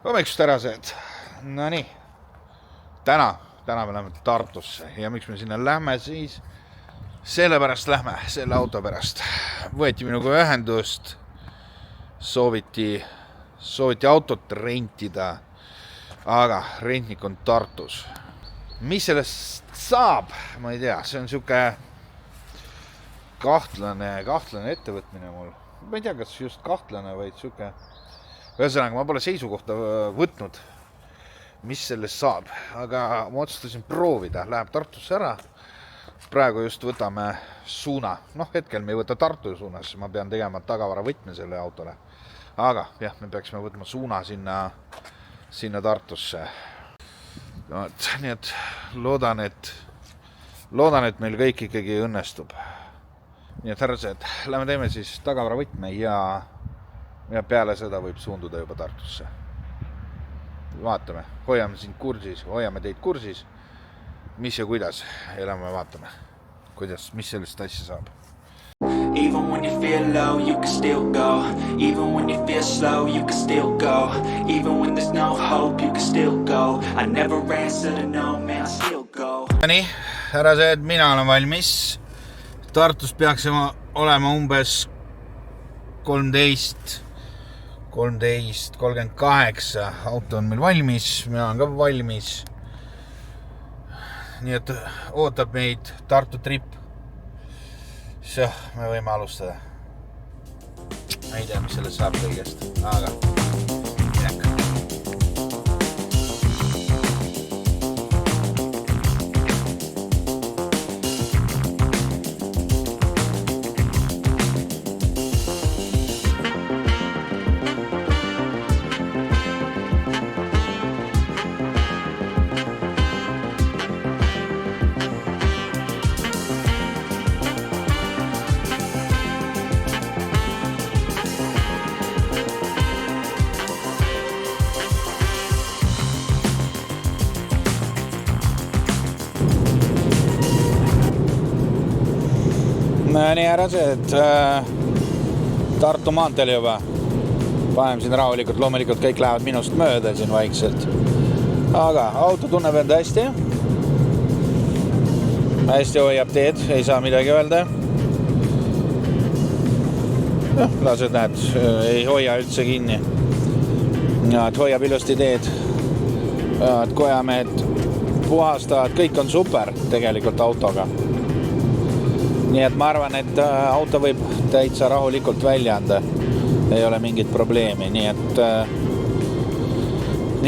Hommikust härrased. No nii. Täna me läheme Tartusse ja miks me sinna lähme siis? Sellepärast lähme, selle auto pärast. Võeti minuga ühendust. Sooviti autot rentida. Aga rentnik on Tartus. Mis sellest saab? Ma ei tea, see on siuke kahtlane ettevõtmine mul. Ma ei tea, kas just kahtlane, vaid siuke. Ühesõnaga, ma pole seisukohta võtnud, mis sellest saab, aga ma otsustasin proovida, läheb Tartusse ära. Praegu just võtame suuna, hetkel me ei võta Tartu suunas, ma pean tegema tagavara võtme selle autole. Aga jah, me peaksime võtma suuna sinna Tartusse. Nii et loodan, et meil kõik ikkagi õnnestub. Nii et härrased, lähme teeme siis tagavara võtme ja peale seda võib suunduda juba Tartusse. Vaatame, hoiame sind kursis, hoiame teid kursis, mis ja kuidas. Ja lähme vaatame, mis sellest asja saab. Even when you feel low, you can still go. Even when you feel slow, you can still go. Even when there's no hope, you can still go. I never answer to no, man, I still go. Nii, härrased, mina olen valmis. Tartus peaks olema umbes 13:38. Auto on meil valmis, mina olen ka valmis. Nii et ootab meid Tartu trip. So, me võime alustada. Ma ei tea, mis sellest saab kõigest, aga midagi. Nii härrased, Tartu maanteel juba. Paneme siin rahulikult, loomulikult kõik lähevad minust mööda siin vaikselt. Aga auto tunneb enda hästi. Hästi hoiab teed, ei saa midagi öelda. Lased näed, ei hoia üldse kinni. Et hoiab ilusti teed. Et kojamehed puhastavad, kõik on super tegelikult autoga. Nii et ma arvan, et auto võib täitsa rahulikult välja anda. Ei ole mingit probleemi. Nii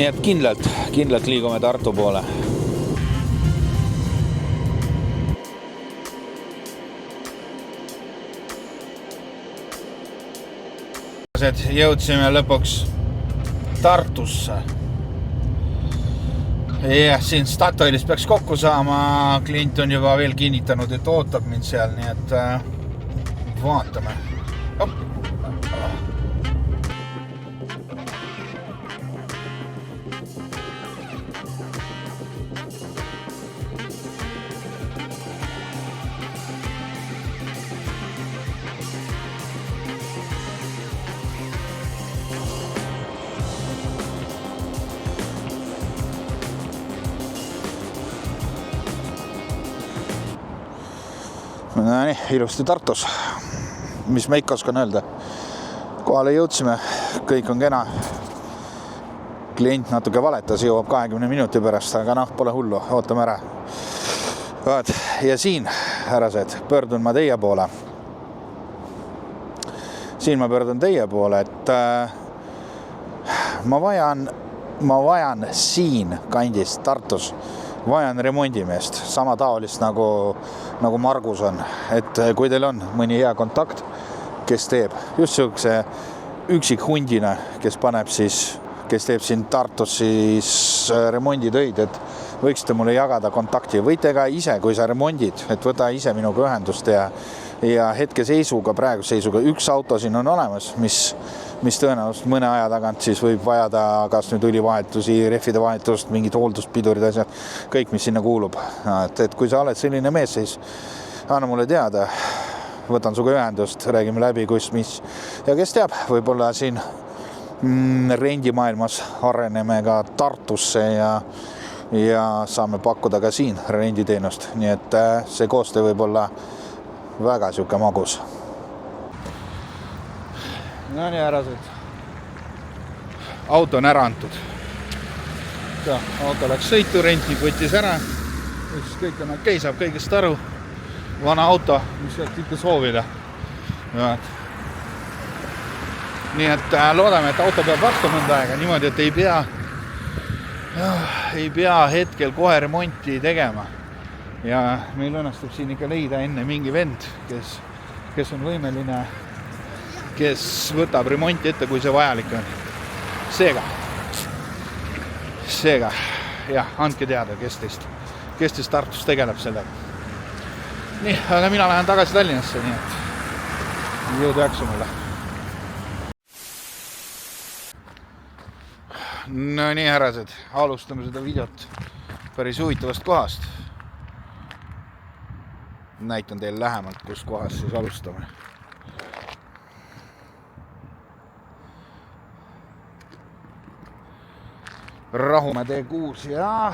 et kindlalt liigume Tartu poole. Jõudsime lõpuks Tartusse. Ja siin Statoilis peaks kokku saama, klient on juba veel kinnitanud, et ootab mind seal, nii et vaatame. Nii, ilusti Tartus. Mis ma ikka oskan öelda? Kohale jõudsime, kõik on kena. Klient natuke valetas, jõuab 20 minuti pärast, aga pole hullu, ootame ära. Ja siin, härrased, pöördun ma teie poole. Et ma vajan siin kandis Tartus. Vajan remondimeest, sama taolist nagu Margus on. Et kui teil on mõni hea kontakt, kes teeb just siukse üksik hundina, kes teeb siin Tartus siis remonditöid, et võiksite mulle jagada kontakti. Võite ka ise, kui sa remondid, et võta ise minuga ühendust ja hetkeseisuga, praegu seisuga üks auto siin on olemas, mis tõenäoliselt mõne aja tagant siis võib vajada kas nüüd õlivahetusi, rehvide vahetust, mingid hoolduspidurid, asjad, kõik, mis sinna kuulub. Et kui sa oled selline mees, siis anna mulle teada, võtan suga ühendust, räägime läbi, kus, mis. Ja kes teab, võib-olla siin rendimaailmas areneme ka Tartusse ja saame pakkuda ka siin renditeenust. Nii et see koostöö võib olla väga siuke magus. No nii härrased. Auto on ära antud. Auto läks sõitu, rentnik võttis ära. Kõik on okei, saab kõigest aru. Vana auto, mis võiks ikka soovida. Nii et loodame, et auto peab vastu mõnda aega niimoodi, et ei pea hetkel kohe remonti tegema. Ja meil õnnestub siin ikka leida enne mingi vend, kes on võimeline, kes võtab remonti ette, kui see vajalik on. Seega, jah, andke teada, kes teist Tartus tegeleb sellega. Nii, aga mina lähen tagasi Tallinnasse, nii et jõudu jaksu mulle. No nii, härrased, alustame seda videot päris huvitavast kohast. Näitan teile lähemalt, kus kohast siis alustame. Rahumäe tee 6 ja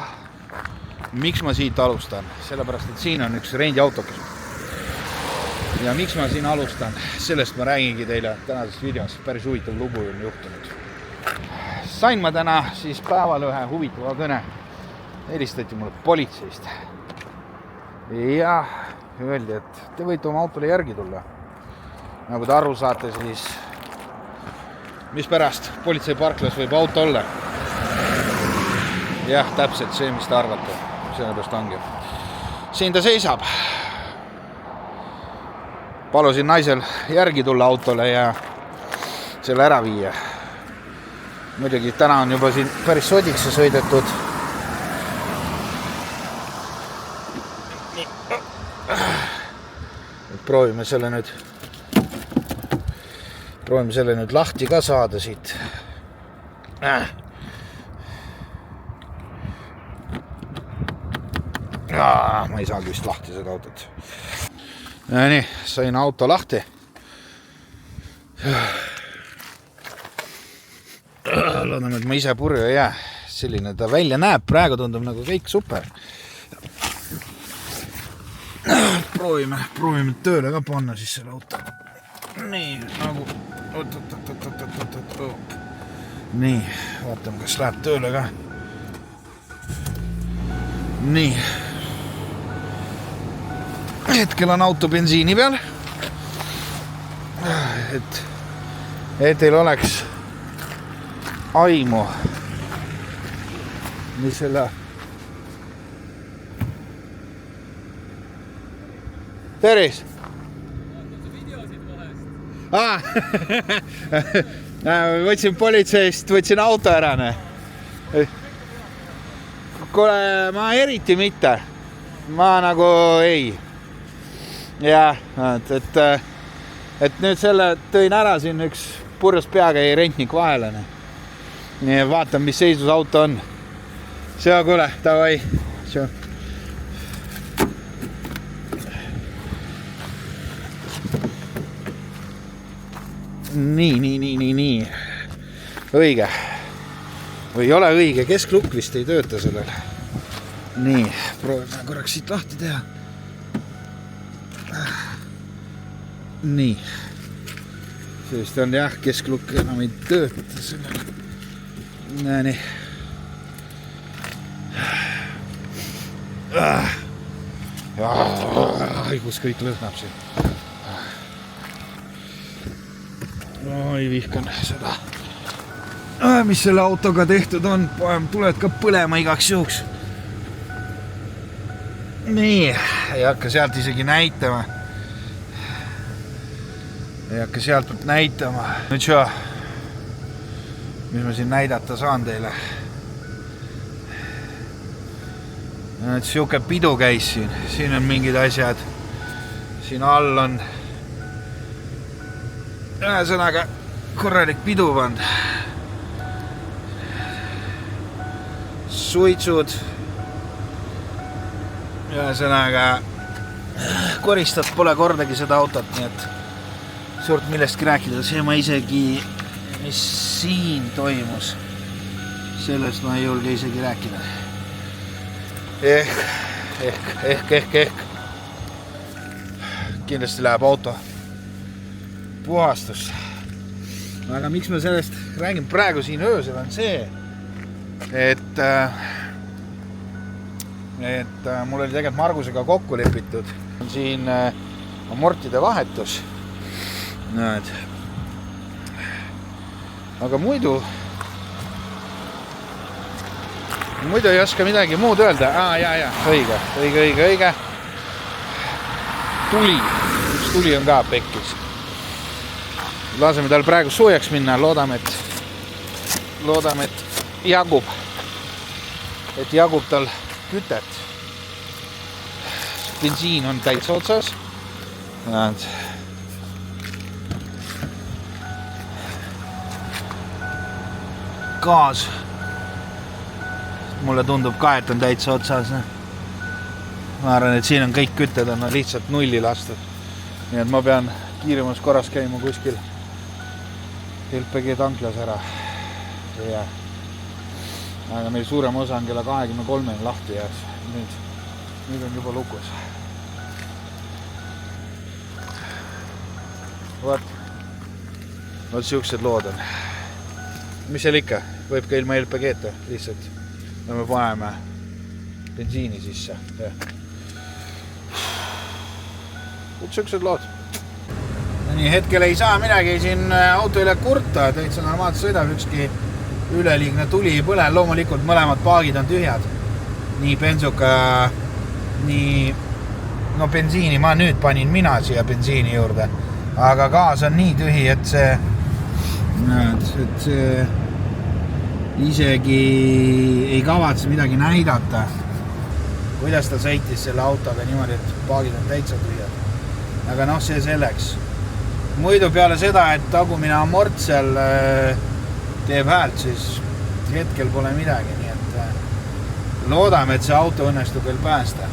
miks ma siit alustan? Sellepärast, et siin on üks rendiautokes. Ja miks ma siin alustan? Sellest ma räägingi teile tänases videos. Päris huvitav lugu on juhtunud. Sain ma täna siis päeval ühe huvitava kõne. Helistati mulle politseist. Ja öeldi, et te võite oma autole järgi tulla. Nagu te aru saate, siis mis pärast politsei parklas võib auto olla? Jah, täpselt see, mis te arvate. Sellepärast ongi. Siin ta seisab. Palusin naisel järgi tulla autole ja selle ära viia. Muidugi täna on juba siin päris sodiks sõidetud. Proovime selle nüüd lahti ka saada siit. Ma ei saagi vist lahti seda autot. Nii, sain auto lahti. Loodame, et ma ise purju ei jää. Selline ta välja näeb. Praegu tundub nagu kõik super. Proovime tööle ka panna siis selle auto. Nii, nagu... Nii, vaatame, kas läheb tööle ka. Nii. Hetkel on auto bensiini peal. Et teil oleks aimu, mis selle... Teris! Võtsin politseist, võtsin auto ära. Kuule, ma eriti mitte. Ma nagu ei. Ja, et nüüd selle tõin ära siin üks purjus peaga ei rentnik vahele. Nii, vaatan, mis seisus auto on. See, kuule, davai. Nii. Õige. Või ei ole õige, kesklukk vist ei tööta sellel. Nii, proovime korraks siit lahti teha. Nii. Sellist on jah, kesklukk enam ei tööta sellel. Nii. Kus kõik lõhnab siin. Oi, vihkan seda. Mis selle autoga tehtud on, tuled ka põlema igaks juhuks. Nii, ei hakka sealt isegi näitama. Nüüd šo, mis ma siin näidata saan teile. Nüüd siuke pidu käis siin. Siin on mingid asjad. Siin all on ühesõnaga korralik pidu pand. Suitsud. Ühesõnaga koristat pole kordagi seda autot, nii et suurt millestki rääkida. See ma isegi mis siin toimus, sellest ma ei julge isegi rääkida. Ehk kindlasti läheb auto puhastus. Aga miks ma sellest räägin praegu siin öösel on see, et mul oli tegelikult Margusega kokku lepitud siin amortide vahetus. Näed. Aga muidu ei oska midagi muud öelda. Õige. Tuli on ka pekkis. Laseme tal praegu soojaks minna, loodame, et jagub tal kütet. Bensiin on täitsa otsas. Gaas. Mulle tundub ka, et on täitsa otsas. Ma arvan, et siin on kõik kütted on lihtsalt nulli lastud. Nii et ma pean kiiremas korras käima kuskil LPG tanklas ära. Aga meil suurem osa on kella 23 lahti ja nüüd on juba lukus. Vot siuksed lood on. Mis seal ikka? Võib ka ilma LPG-ta lihtsalt. Me paneme bensiini sisse. Vot siuksed lood. Nii hetkel ei saa midagi siin auto üle kurta, täitsa normaalselt sõidab, ükski üleliigne tuli ei põle. Loomulikult mõlemad paagid on tühjad. Nii bensuka, bensiini ma nüüd panin mina siia bensiini juurde. Aga gaas on nii tühi, et see isegi ei kavatse midagi näidata, kuidas ta sõitis selle autoga niimoodi, et paagid on täitsa tühjad. Aga see selleks. Muidu peale seda, et tagumine amort seal teeb häält, siis hetkel pole midagi, nii et loodame, et see auto õnnestub veel päästa.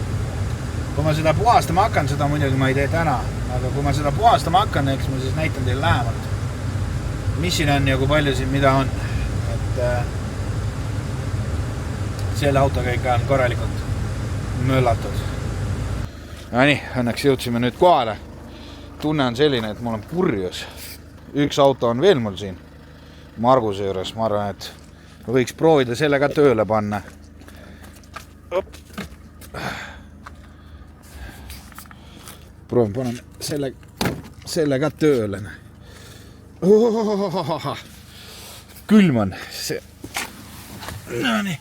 Kui ma seda puhastama hakkan, seda muidugi ma ei tee täna, aga kui ma seda puhastama hakkan, eks ma siis näitan teile lähemalt, mis siin on ja kui palju siin mida on. Et selle autoga ikka on korralikult möllatud. Ja nii, õnneks jõudsime nüüd kohale. Tunne on selline, et mul on purjus. Üks auto on veel mul siin Marguse juures. Ma arvan, et võiks proovida selle ka tööle panna. Proovin panema selle ka tööle. Külm on see. No nii.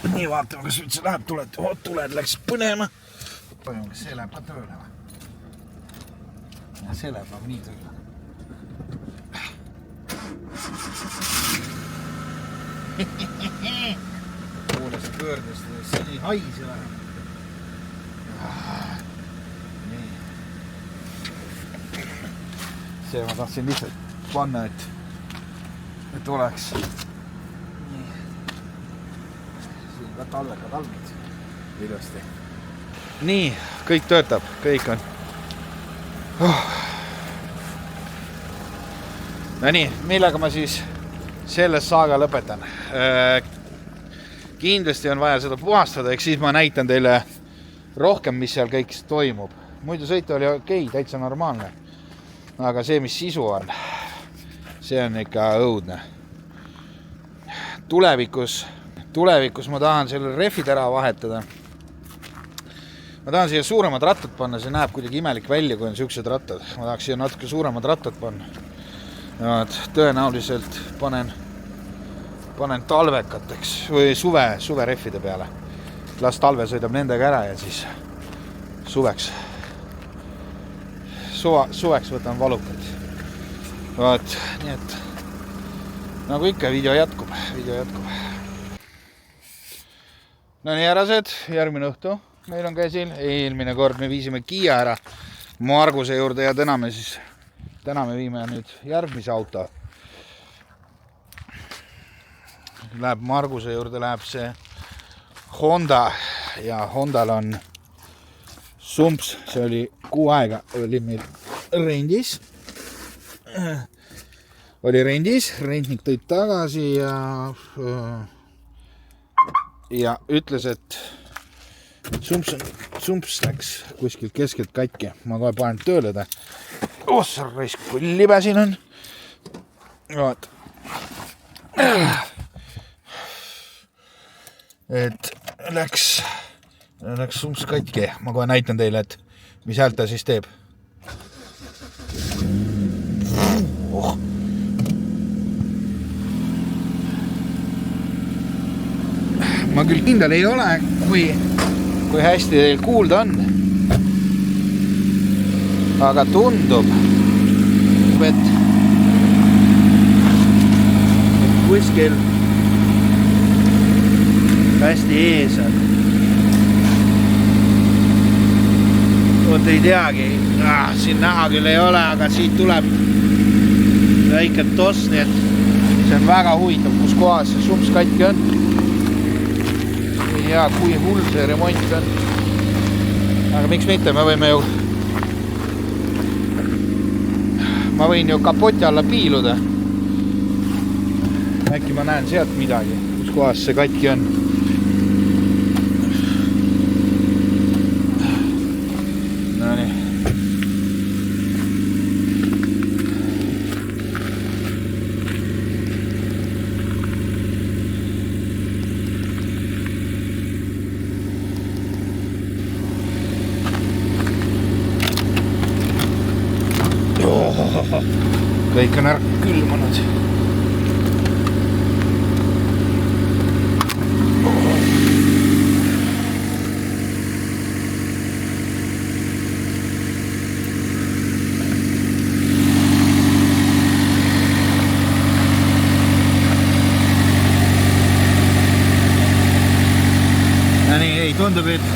Nii vaatame, kas üldse läheb, tuled läks põnema. Kas see läheb ka tööle või? Ja see läheb nagu nii tööle. Poolest pöördest, see nii haisi läheb. Nii. See ma tahtsin lihtsalt panna, et oleks ka talvekad algid ilusti. Nii, kõik töötab, kõik on. No nii, millega ma siis selles saaga lõpetan. Kindlasti on vaja seda puhastada, eks siis ma näitan teile rohkem, mis seal kõik toimub. Muidu sõitu oli okei, täitsa normaalne. Aga see, mis sisu on, see on ikka õudne. Tulevikus ma tahan selle refid ära vahetada. Ma tahan siia suuremad rattad panna, see näeb kuidagi imelik välja, kui on siuksed rattad. Ma tahaks siia natuke suuremad rattad panna. Tõenäoliselt panen talvekateks või suve refide peale. Las talve sõidab nendega ära ja siis suveks võtan valukad. Nii et nagu ikka, video jätkub. No nii, härrased, järgmine õhtu meil on käsil. Eelmine kord me viisime Kiia ära Marguse juurde ja täna me viime nüüd järgmise auto. Läheb Marguse juurde, läheb see Honda ja Hondal on sumps, see oli kuu aega, oli meil rendis. Oli rendis, rentnik tõid tagasi ja ütles, et sumps läks kuskilt keskelt katki. Ma kohe panen tööle ta. Sa raisk, kui libe siin on. Vaat. Et läks sumps katki. Ma kohe näitan teile, et mis häält ta siis teeb. Ma küll kindel ei ole, kui hästi teil kuulda on. Aga tundub, et kuskil hästi ees on. Oot ei teagi, siin näha küll ei ole, aga siit tuleb väike toss, nii et see on väga huvitav, kus kohas see sumps katki on. Ja kui hull see remont on. Aga miks mitte, ma võin ju kapoti alla piiluda. Äkki ma näen sealt midagi, kus kohas see katki on. No nii. Kõik on ära külmanud. Ja nii, ei tundub, et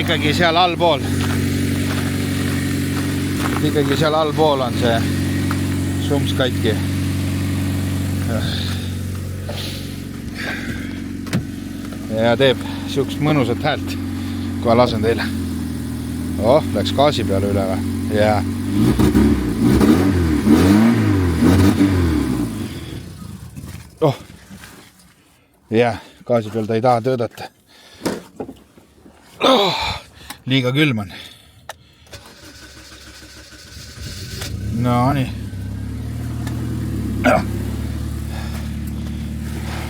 ikkagi seal allpool. Ikkagi seal allpool on see sumps katki. Ja teeb siukest mõnusat häält. Kohe lasen teile. Läks gaasi peale üle või? Ja. Ja, gaasi peal ta ei taha töödata. Liiga külm on. No nii.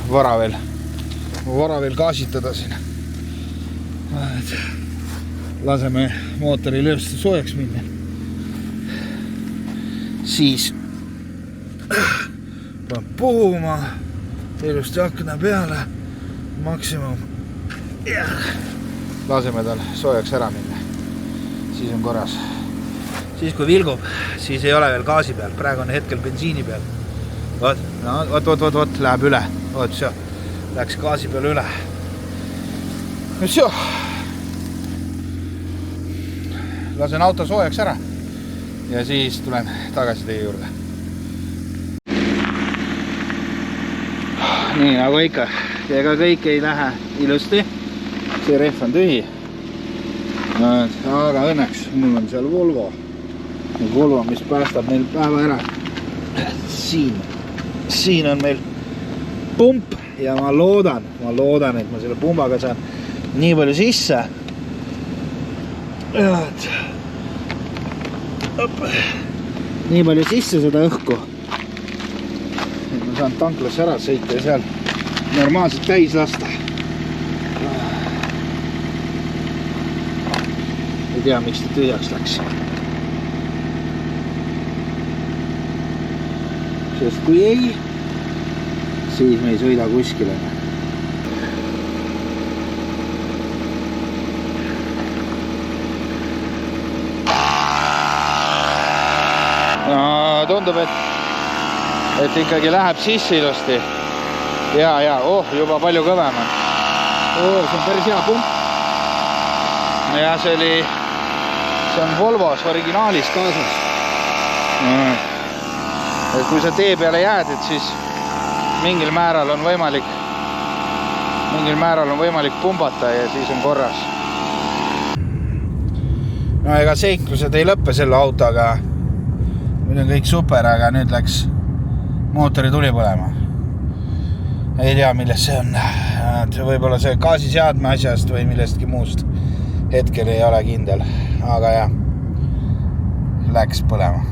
Vara veel gaasitada siin. Laseme mootori löösta soojaks minna. Siis peab puhuma ilusti akna peale maksimum. Laseme tal soojaks ära minna. Siis on korras. Siis kui vilgub, siis ei ole veel gaasi peal. Praegu on hetkel bensiini peal. Oot, läheb üle. Oot, see. Läks gaasi peal üle. No see. Lasen auto soojaks ära. Ja siis tulen tagasi teie juurde. Nii nagu ikka. Ega kõik ei lähe ilusti. See rehv on tühi. Aga õnneks mul on seal Volvo, mis päästab meil päeva ära. Siin on meil pump ja ma loodan, et ma selle pumbaga saan nii palju sisse. Nii palju sisse seda õhku. Et ma saan tanklasse ära sõita ja seal normaalselt täis lasta. Ei tea, miks ta tühjaks läks. Sest kui ei, siis me ei sõida kuskile. No, tundub, et ikkagi läheb sisse ilusti. Ja, juba palju kõvem on. See on päris hea pump. Ja see on Volvos originaalis kaasas. Et kui sa tee peale jääd, et siis mingil määral on võimalik pumbata ja siis on korras. No ega seiklused ei lõppe selle autoga. Nüüd on kõik super, aga nüüd läks mootori tuli põlema. Ei tea, milles see on. Võib-olla see gaasiseadme asjast või millestki muust. Hetkel ei ole kindel. Aga jah, läks põlema.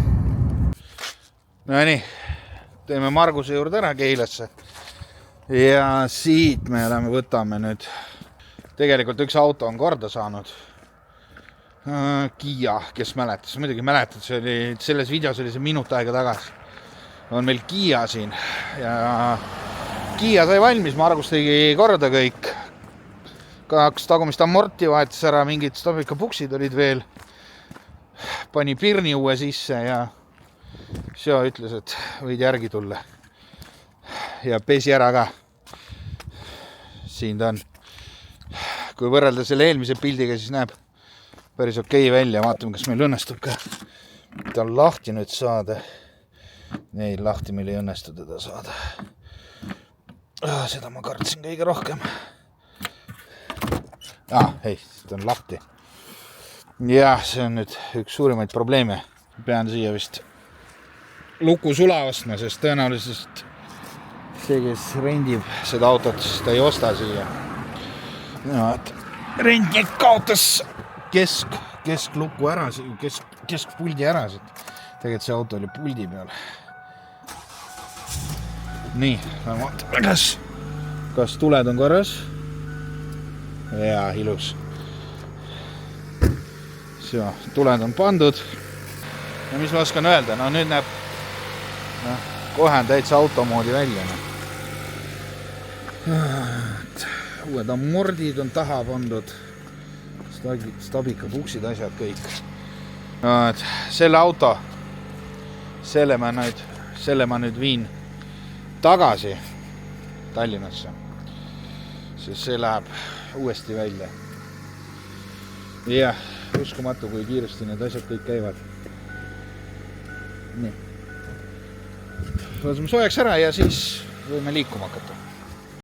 No nii, teeme Marguse juurde ära Keilasse. Ja siit me võtame nüüd. Tegelikult üks auto on korda saanud. Kia, kes mäletas. Muidugi mäletad, selles videos oli see minut aega tagasi. On meil Kia siin. Ja Kia sai valmis, Margus tegi korda kõik. 2 tagumist amorti vahetas ära, mingid Stobika puksid olid veel. Pani pirni uue sisse ja Seo ütles, et võid järgi tulla. Ja pesi ära ka. Siin ta on. Kui võrrelda selle eelmise pildiga, siis näeb päris okei välja. Vaatame, kas meil õnnestub ka. Ta on lahti nüüd saada. Ei, lahti meil ei õnnestu teda saada. Seda ma kartsin kõige rohkem. Ei, ta on lahti. Ja, see on nüüd üks suurimaid probleeme. Pean siia vist luku sula ostma, sest tõenäoliselt see, kes rendib seda autot, siis ta ei osta siia. No, et rendnik kaotas keskluku ära, keskpuldi ära. Tegelikult see auto oli puldi peal. Nii, vaatame, kas tuled on korras? Jaa, ilus. Tuled on pandud. Ja mis ma oskan öelda? No nüüd näeb kohe on täitsa automoodi välja. Uued amordid on taha pandud. Stobika puksid, asjad kõik. Selle auto, selle ma nüüd viin tagasi Tallinnasse. Sest see läheb uuesti välja. Jah, uskumatu, kui kiiresti need asjad kõik käivad. Nii. Laseme soojaks ära ja siis võime liikuma hakata.